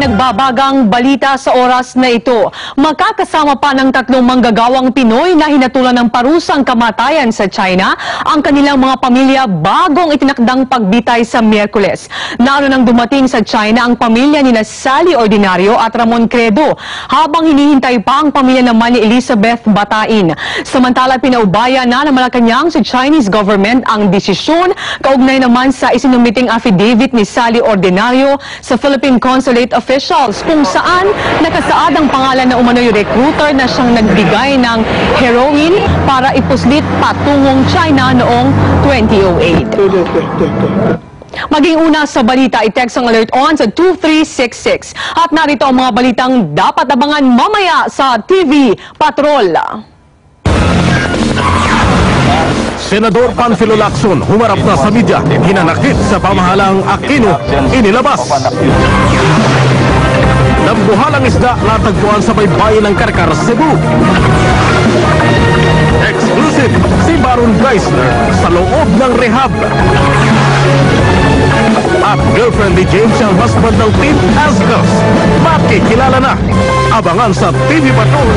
nagbabagang balita sa oras na ito. Makakasama pa ng 3 manggagawang Pinoy na hinatulan ng parusang kamatayan sa China ang kanilang mga pamilya bagong itinakdang pagbitay sa Miyerkules. Naroon nang dumating sa China ang pamilya nina Sally Ordinario at Ramon Credo, habang hinihintay pa ang pamilya naman ni Elizabeth Batain. Samantala, pinaubaya na ng Malacanang sa Chinese government ang desisyon kaugnay naman sa isinumiting affidavit ni Sally Ordinario sa Philippine Consulate officials kung saan nakasaad ang pangalan na umano'y recruiter na siyang nagbigay ng heroin para ipuslit patungong China noong 2008. Maging una sa balita, i-text ang alert on sa 2366. At narito ang mga balitang dapat abangan mamaya sa TV Patrol. Senador Panfilo Lacson humarap na sa media, hinanakit sa pamahalang Aquino, inilabas. Nagbuhalang isda natagpuan sa baybayin ng Karkar, Cebu. Exclusive, si Baron Geisler sa loob ng rehab. At girlfriend ni James ang husband ng Team Ascos. Makikilala na. Abangan sa TV Patrol.